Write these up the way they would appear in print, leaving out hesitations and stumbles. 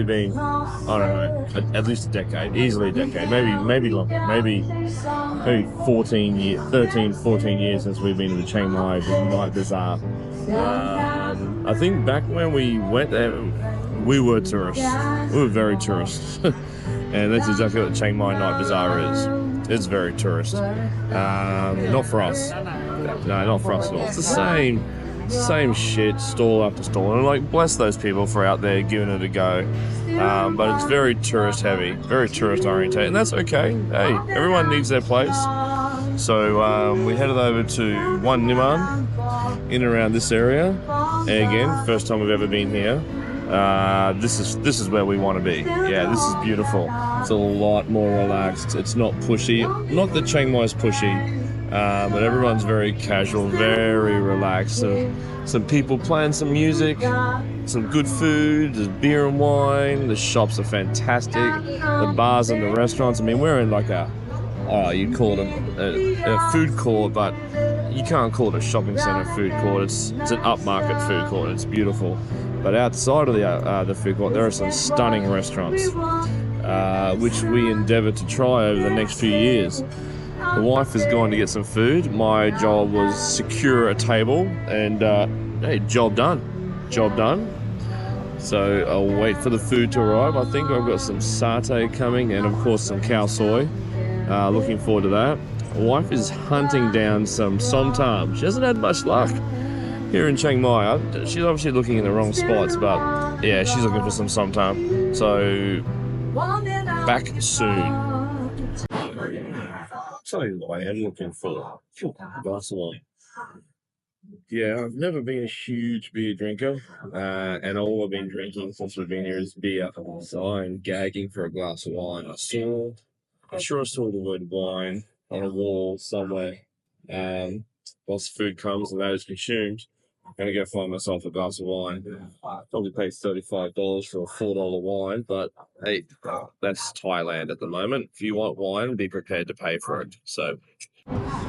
been, I don't know, at least a decade, easily a decade, maybe longer, maybe 14 years, 13, 14 years since we've been to the Chiang Mai Night Bazaar. I think back when we went there, we were tourists. We were very tourists. And that's exactly what the Chiang Mai Night Bazaar is. It's very tourist. Not for us. No, not for us at all. It's the same shit, stall after stall. And like, bless those people for out there giving it a go. But it's very tourist heavy, very tourist oriented, and that's okay. Hey, everyone needs their place. So we headed over to One Nimman, in and around this area. And again, first time we've ever been here. This is where we want to be. Yeah, this is beautiful. It's a lot more relaxed. It's not pushy. Not that Chiang Mai is pushy. But everyone's very casual, very relaxed. So, some people playing some music, some good food, there's beer and wine, the shops are fantastic, the bars and the restaurants. I mean, we're in like you'd call it a food court, but you can't call it a shopping center food court. It's an upmarket food court. It's beautiful. But outside of the food court, there are some stunning restaurants, which we endeavor to try over the next few years. The wife has gone to get some food. My job was secure a table, and hey, job done. So I'll wait for the food to arrive. I think I've got some satay coming, and of course some khao soy. Looking forward to that. My wife is hunting down some Somtam. She hasn't had much luck here in Chiang Mai. She's obviously looking in the wrong spots, but yeah, she's looking for some Somtam. So back soon. Tell you what I am looking for. A glass of wine. Yeah, I've never been a huge beer drinker, and all I've been drinking since we've been here is beer. So I'm gagging for a glass of wine. I'm sure I saw the word wine on a wall somewhere. Once the food comes and that is consumed, I'm going to go find myself a glass of wine. Probably pay $35 for a $4 wine, but hey, that's Thailand at the moment. If you want wine, be prepared to pay for it. So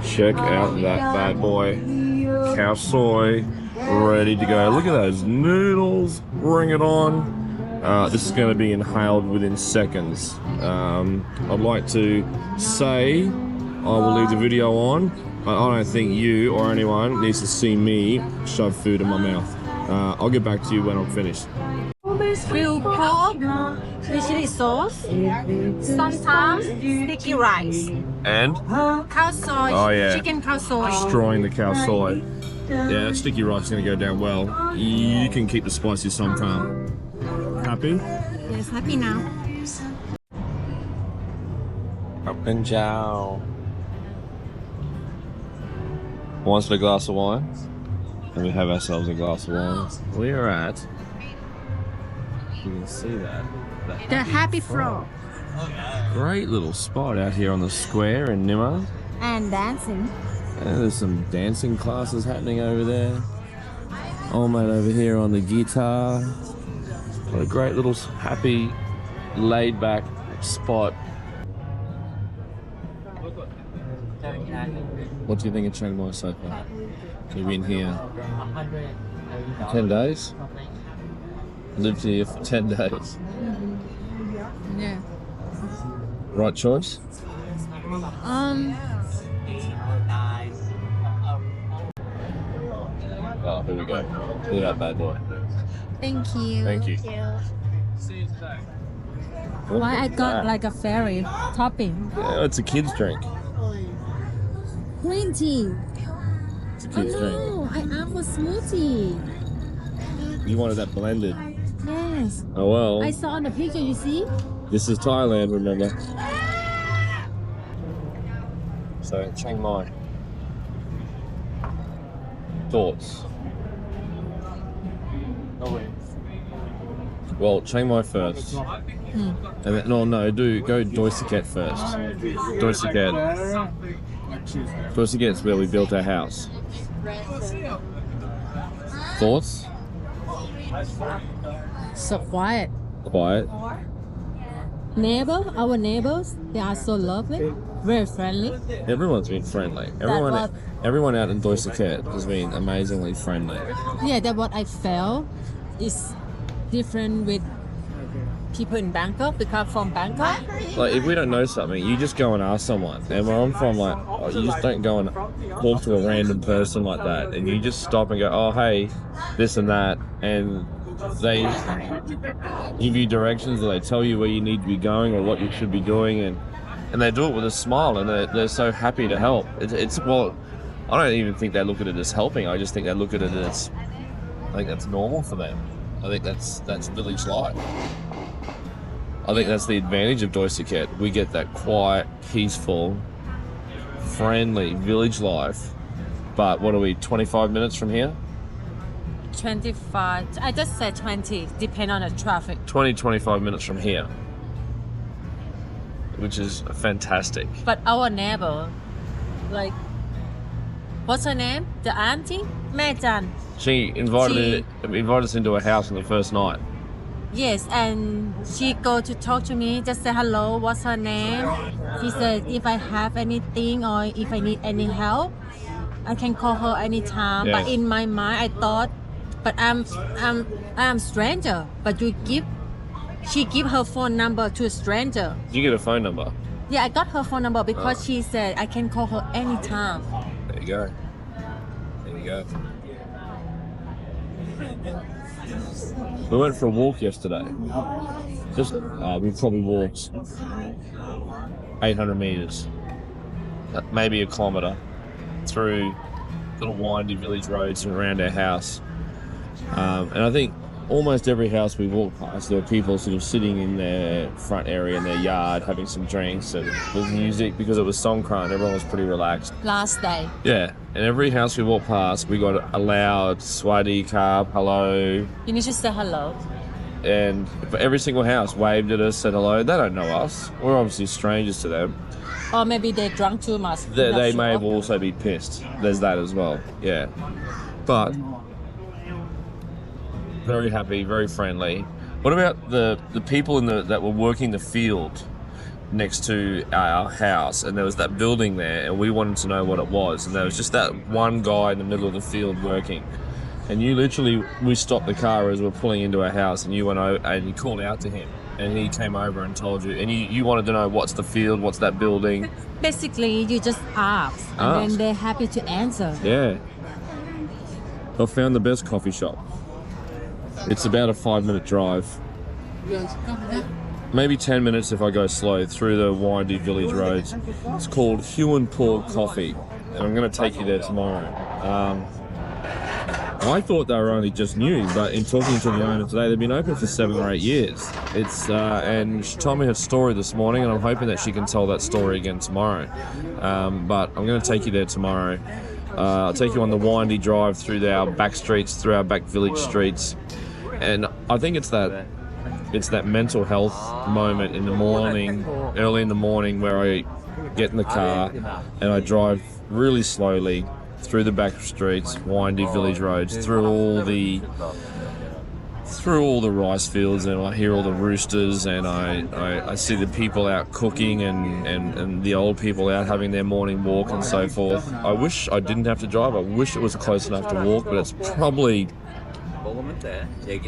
check out that bad boy. Khao soy, ready to go. Look at those noodles. Bring it on. This is going to be inhaled within seconds. I'd like to say I will leave the video on. I don't think you or anyone needs to see me shove food in my mouth. I'll get back to you when I'm finished. Grilled pork, chili sauce, sometimes sticky rice, And? khao soy, Oh, yeah. chicken khao soy. Destroying the khao soy. Yeah, that sticky rice is going to go down well. You can keep the spicy sometime. Happy? Yes, happy now. Up and down. Wants a glass of wine, and we have ourselves a glass of wine. We are at, you can see that. The Happy Frog. Great little spot out here on the square in Nimman. And dancing. And there's some dancing classes happening over there. Old mate over here on the guitar. What a great little happy, laid back spot. What do you think of Chiang Mai so far? You've been here 10 days? Lived here for 10 days. Yeah. Right choice? Oh, here we go. Look at that bad boy. Thank you. Thank you. Why I got like a fairy topping? Yeah, it's a kid's drink. Green tea. It's a kid's drink. No, I asked for smoothie. You wanted that blended. Yes. Oh well. I saw on the picture, you see? This is Thailand, remember? So, Chiang Mai. Thoughts? Well, Chiang Mai first. And then, no, go Doi Saket first. Doi Saket. Doi Saket's where we built our house. Thoughts? So quiet. Quiet. Our neighbors, they are so lovely, very friendly. Everyone's been friendly. Everyone out in Doi Saket has been amazingly friendly. Yeah, that's what I felt. It's different with people in Bangkok because from Bangkok. Like, if we don't know something, you just go and ask someone. And where I'm from, like, you just don't go and talk to a random person like that. And you just stop and go, oh, hey, this and that. And they give you directions, or they tell you where you need to be going or what you should be doing. And they do it with a smile, and they're so happy to help. Well, I don't even think they look at it as helping. I just think they look at it as, I think that's normal for them. I think that's village life. I think that's the advantage of Doi Phuket. We get that quiet, peaceful, friendly village life. But what are we, 25 minutes from here? 25. I just said 20, depend on the traffic. 25 minutes from here. Which is fantastic. But our neighbor, like, what's her name? The auntie? Mae Chan. She invited us into her house on the first night. Yes, and she go to talk to me, just say hello, what's her name? She said if I have anything or if I need any help, I can call her anytime. Yeah. But in my mind, I thought, but I'm stranger. But she give her phone number to a stranger. Did you get a phone number? Yeah, I got her phone number because she said I can call her anytime. There you go. There you go. We went for a walk yesterday. Just, we probably walked 800 meters, maybe a kilometer, through little windy village roads and around our house. And I think almost every house we walked past, there were people sort of sitting in their front area in their yard having some drinks, and with music, because it was Songkran, everyone was pretty relaxed. Last day. Yeah, and every house we walked past, we got a loud Swadi Karp, hello. You need to say hello. And every single house waved at us, said hello. They don't know us. We're obviously strangers to them. Or maybe they drunk too much. They may have also be pissed. There's that as well, yeah. But very happy, very friendly. What about the people that were working the field next to our house, and there was that building there, and we wanted to know what it was, and there was just that one guy in the middle of the field working, and we stopped the car as we were pulling into our house, and you went over and you called out to him, and he came over and told you, and you wanted to know what's the field, what's that building. Basically, you just ask, and then they're happy to answer. Yeah. I found the best coffee shop. It's about a 5-minute drive. Maybe 10 minutes if I go slow through the windy village roads. It's called Huon Paw Coffee, and I'm going to take you there tomorrow. I thought they were only just new, but in talking to the owner today, they've been open for 7 or 8 years. And she told me her story this morning, and I'm hoping that she can tell that story again tomorrow. But I'm going to take you there tomorrow. I'll take you on the windy drive through our back streets, through our back village streets. And I think it's that mental health moment in the morning, early in the morning, where I get in the car and I drive really slowly through the back streets, windy village roads, through all the rice fields, and I hear all the roosters, and I see the people out cooking and the old people out having their morning walk and so forth. I wish I didn't have to drive. I wish it was close enough to walk, but it's probably, I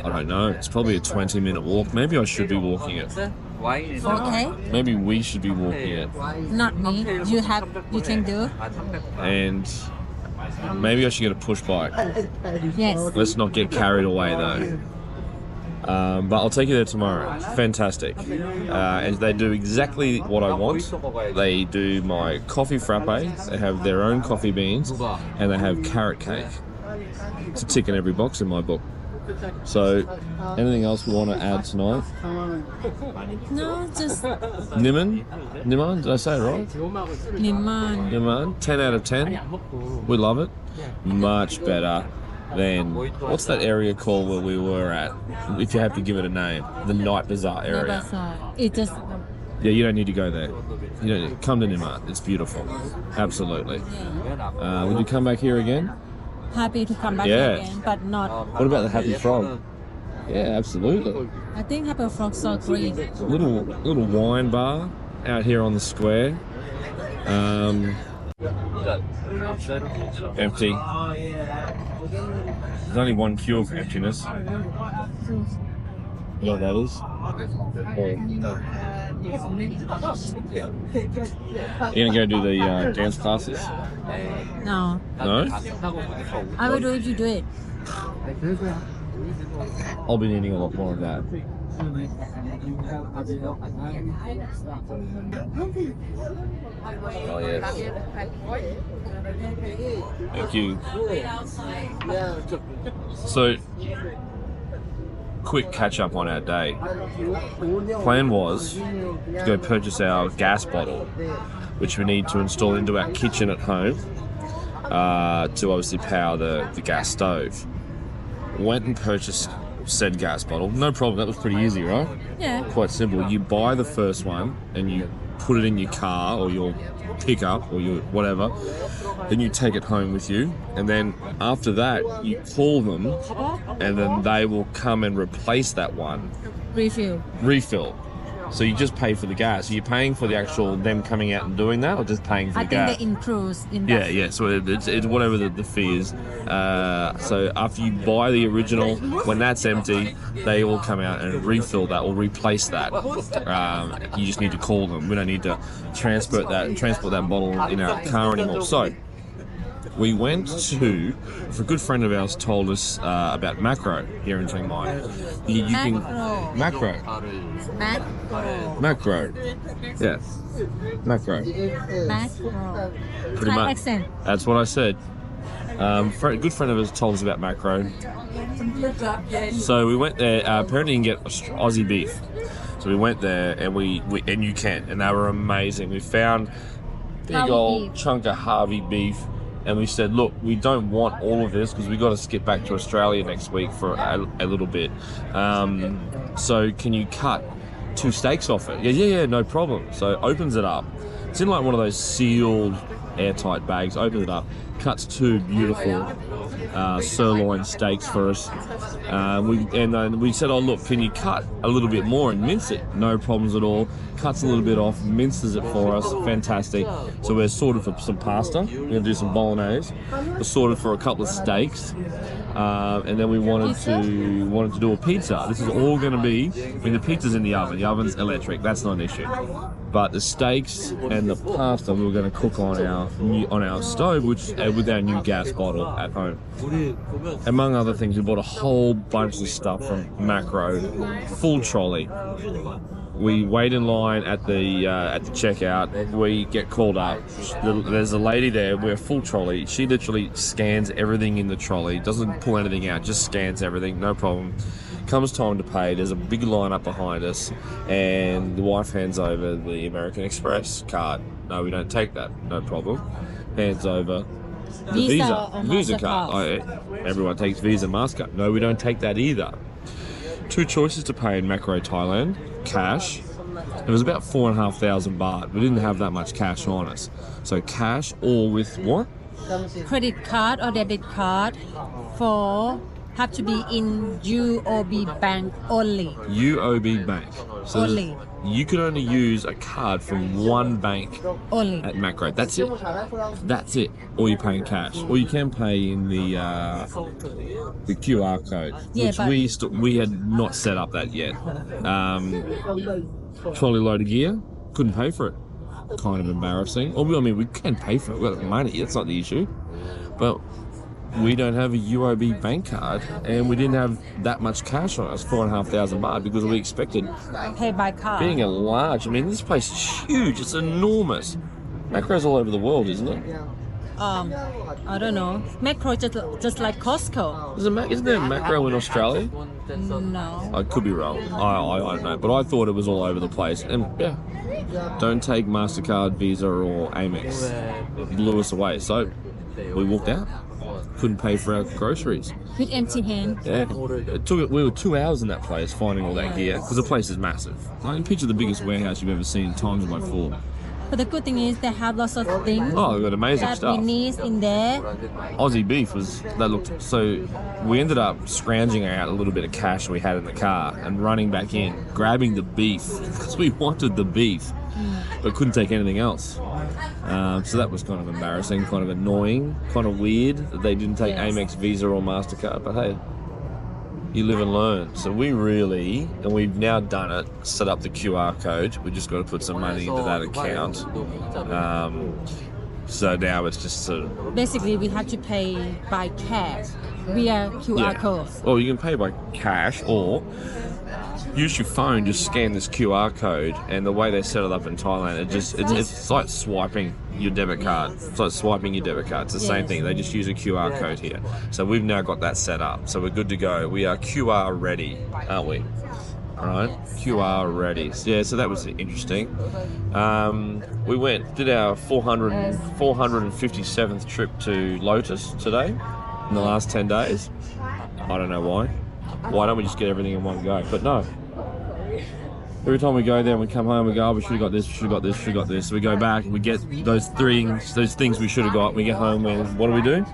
don't know, it's probably a 20-minute walk. Maybe I should be walking it. Okay. Maybe we should be walking it. Not me. You can do. And maybe I should get a push bike. Yes. Let's not get carried away though. But I'll take you there tomorrow. Fantastic. And they do exactly what I want. They do my coffee frappe. They have their own coffee beans, and they have carrot cake. It's a tick in every box in my book. So, anything else we want to add tonight? No, just Nimman? Nimman? Did I say it right? Nimman. Nimman? 10 out of 10. We love it. Much better than, what's that area called where we were at? If you have to give it a name. The Night Bazaar area. It just... Yeah, you don't need to go there. You don't come to Nimman. It's beautiful. Absolutely. Would you come back here again? Happy to come back again, but not... What about the Happy Frog? Yeah, absolutely. I think Happy Frog's so great. Little wine bar out here on the square. Empty. There's only one cure for emptiness. You know what that is? You gonna go do the dance classes? No. No? I will do if you do it. I'll be needing a lot more of that. Oh yes. Thank you. So, quick catch up on our day. Plan was to go purchase our gas bottle, which we need to install into our kitchen at home to obviously power the gas stove. Went and purchased said gas bottle. No problem, that was pretty easy, right? Yeah. Quite simple. You buy the first one and you put it in your car or your pickup or your whatever. Then you take it home with you, and then after that you call them, and then they will come and replace that one. Refill. So you just pay for the gas. Are you paying for the actual them coming out and doing that, or just paying for the gas? I think they include in that. Yeah. So it's whatever the fee is. So after you buy the original, when that's empty, they will come out and refill that or replace that. You just need to call them. We don't need to transport that bottle in our car anymore. So we went to, a good friend of ours told us about macro here in Chiang Mai. Macro. Yeah. Macro. Pretty much. Accent. That's what I said. A good friend of ours told us about macro. So we went there. Apparently you can get Aussie beef. So we went there and and you can, and they were amazing. We found big old chunk of Harvey beef. And we said, look, we don't want all of this because we got to skip back to Australia next week for a little bit. So can you cut 2 steaks off it? Yeah, no problem. So opens it up. It's in like one of those sealed, airtight bags. Opens it up, cuts 2 beautiful sirloin steaks for us. We said, oh look, can you cut a little bit more and mince it? No problems at all. Cuts a little bit off, minces it for us. Fantastic. So we're sorted for some pasta. We're gonna do some bolognese. We're sorted for a couple of steaks, and then we wanted to do a pizza. This is all going to be. The pizza's in the oven. The oven's electric. That's not an issue. But the steaks and the pasta we were going to cook on our stove, with our new gas bottle at home. Among other things, we bought a whole bunch of stuff from Macro, full trolley. We wait in line at the checkout. We get called up. There's a lady there. We're full trolley. She literally scans everything in the trolley. Doesn't pull anything out. Just scans everything. No problem. Comes time to pay. There's a big line up behind us, and the wife hands over the American Express card. No, we don't take that. No problem. Hands over the Visa card. Everyone takes Visa, MasterCard. No, we don't take that either. 2 choices to pay in Macro Thailand. Cash. It was about 4,500 baht. We didn't have that much cash on us. So cash or with what? Credit card or debit card have to be in UOB bank only. UOB bank. So only. You can only use a card from one bank only at Macro. That's it. That's it. Or you pay in cash. Or you can pay in the QR code, which we had not set up that yet. Trolley load of gear, couldn't pay for it. Kind of embarrassing. We can pay for it. We've got money. That's not the issue. But we don't have a UOB bank card, and we didn't have that much cash on us, 4,500 baht, because we expected pay by card. Being a large, this place is huge. It's enormous. Macro's all over the world, isn't it? I don't know. Macro just like Costco. Isn't there a Macro in Australia? No. I could be wrong. I don't know, but I thought it was all over the place. And yeah, don't take MasterCard, Visa, or Amex. It blew us away. So we walked out. Couldn't pay for our groceries. With empty hand. Yeah. We were 2 hours in that place finding all that gear, because the place is massive. I can picture the biggest warehouse you've ever seen times by 4. But the good thing is they have lots of things. Oh, they've got amazing that stuff. we need in there. Aussie beef looked so. We ended up scrounging out a little bit of cash we had in the car and running back in, grabbing the beef because we wanted the beef, but couldn't take anything else. So that was kind of embarrassing, kind of annoying, kind of weird that they didn't take Amex, Visa, or MasterCard. But hey, you live and learn. So we really, and we've now done it, set up the QR code. We just got to put some money into that account. So now it's just sort of... Basically, we have to pay by cash via QR code. Well, you can pay by cash or use your phone, just scan this QR code, and the way they set it up in Thailand, it's like swiping your debit card. It's like swiping your debit card. It's the same thing. They just use a QR code here. So we've now got that set up. So we're good to go. We are QR ready, aren't we? All right, QR ready. Yeah, so that was interesting. We did our 457th trip to Lotus today in the last 10 days. I don't know why. Why don't we just get everything in one go? But no. Every time we go there and we come home, we go, oh, we should have got this, we should have got this, we should have got this. So we go back and we get those things we should have got. We get home and what do?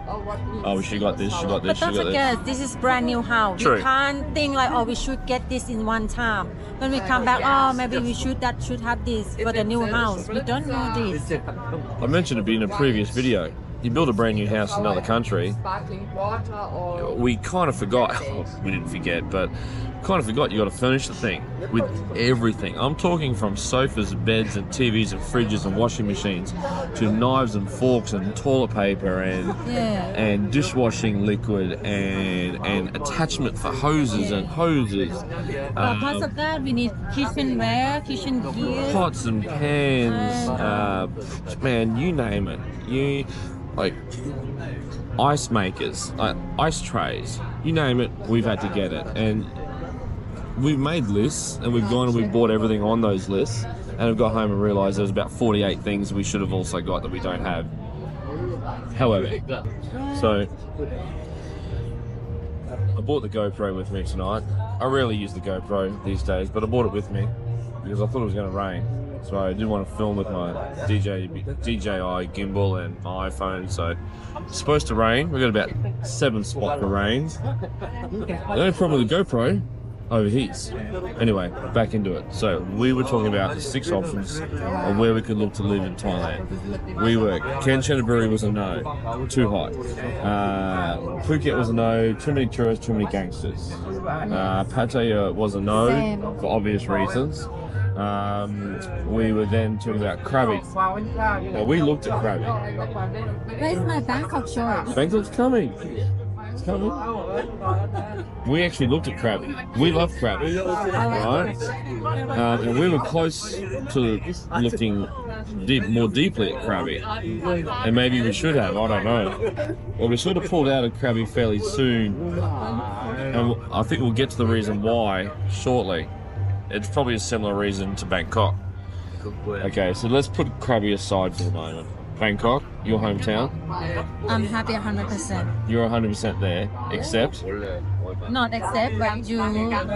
Oh, we should have got this, should have got this, But don't forget, this is brand new house. True. We can't think like, oh, we should get this in one time. When we come back, oh, maybe we should have this for the new house. We don't know this. I mentioned it in a previous video. You build a brand new house in another country. We kind of forgot, we didn't forget, but kind of forgot you got to furnish the thing with everything. I'm talking from sofas, beds, and TVs, and fridges, and washing machines, to knives and forks, and toilet paper, and dishwashing liquid, and attachment for hoses and hoses. Apart from that, we need kitchenware, kitchen gear, pots and pans. Man, you name it. Like ice makers, ice trays, you name it, we've had to get it. And we've made lists, and we've gone and we've bought everything on those lists, and we've got home and realised there's about 48 things we should have also got that we don't have. However, so I bought the GoPro with me tonight. I rarely use the GoPro these days, but I bought it with me because I thought it was going to rain. So I didn't want to film with my DJI gimbal and my iPhone. So it's supposed to rain. We've got about 7 spots for rain. The only problem with the GoPro, overheats. Anyway, back into it. So we were talking about the 6 options of where we could look to live in Thailand. Kanchanaburi was a no, too hot. Phuket was a no, too many tourists, too many gangsters. Pattaya was a no, for obvious reasons. We were then talking about Krabi. Now we looked at Krabi. Where's my Bangkok shorts? Bangkok's coming. It's coming. We actually looked at Krabi. We love Krabi, right? And we were close to looking more deeply at Krabi. And maybe we should have, I don't know. Well, we sort of pulled out of Krabi fairly soon. And I think we'll get to the reason why shortly. It's probably a similar reason to Bangkok. Okay, so let's put Krabi aside for the moment. Bangkok, your hometown. I'm happy 100%. You're 100% there, except? Not except, but you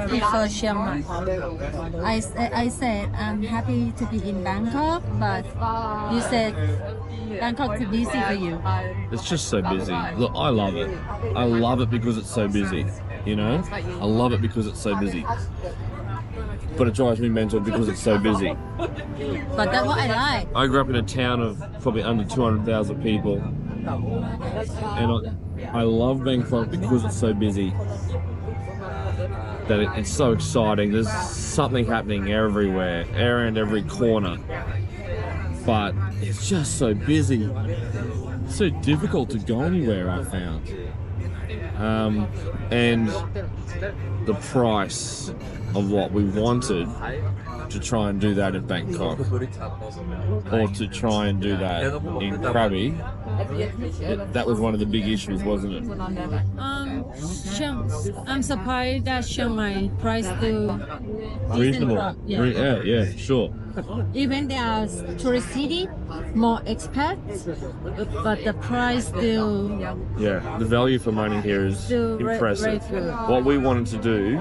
prefer Chiang Mai. I said I'm happy to be in Bangkok, but you said Bangkok too busy for you. It's just so busy. Look, I love it. I love it because it's so busy, you know? I love it because it's so busy. But it drives me mental because it's so busy. But that's what I like. I grew up in a town of probably under 200,000 people. And I love Bangkok because it's so busy. That it's so exciting. There's something happening everywhere, around every corner. But it's just so busy. It's so difficult to go anywhere, I found. And the price of what we wanted to try and do that in Bangkok, or to try and do that in Krabi, that was one of the big issues, wasn't it? I'm surprised that Chiang Mai price still Reasonable. Yeah, sure. Even they are tourist city, more expats, but the price still. Yeah, the value for money here is impressive. What we wanted to do,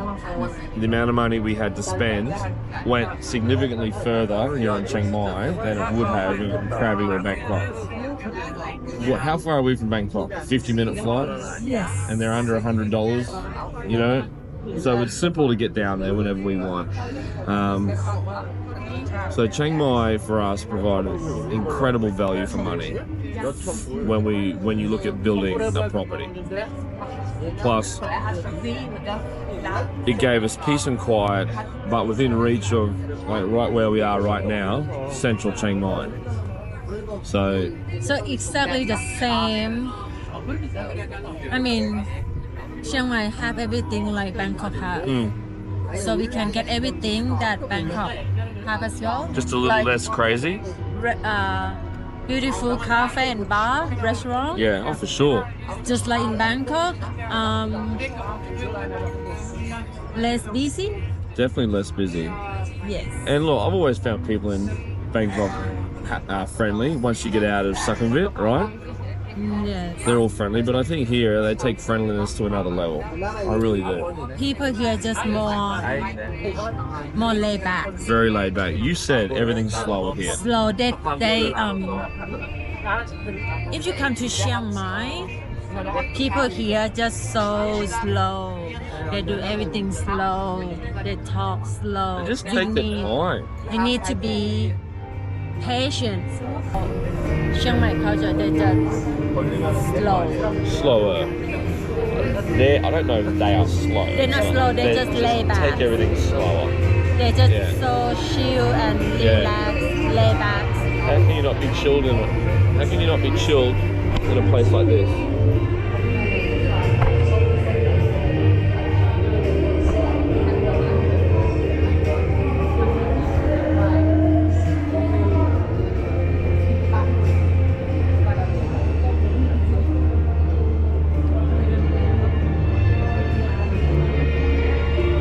the amount of money we had to spend, went significantly further here in Chiang Mai than it would have in Krabi or Bangkok. How far are we from Bangkok? 50-minute flight? Yes. And they're under $100, you know? So it's simple to get down there whenever we want. So Chiang Mai for us provided incredible value for money when you look at building a property. Plus, it gave us peace and quiet, but within reach of like right where we are right now, central Chiang Mai. So exactly the same. I mean, Chiang Mai have everything like Bangkok have. So we can get everything that Bangkok have as well. just a little less crazy. Beautiful cafe and bar, restaurant. Yeah, oh for sure. Just like in Bangkok. Less busy. Definitely less busy. Yes. And look, I've always found people in Bangkok friendly once you get out of Sukhumvit, right? Yes. They're all friendly, but I think here they take friendliness to another level. I really do. People here just more laid back. Very laid back. You said everything's slower here. Slow. They if you come to Chiang Mai, people here just so slow. They do everything slow. They talk slow. Just take the time. You need to be patient. Chiang Mai culture, they just slow. Slower. I don't know if they are slow. They're not slow, they're just laid back. Take everything slower. They're just so chill and relaxed, laid back. How can you not be chilled in a place like this?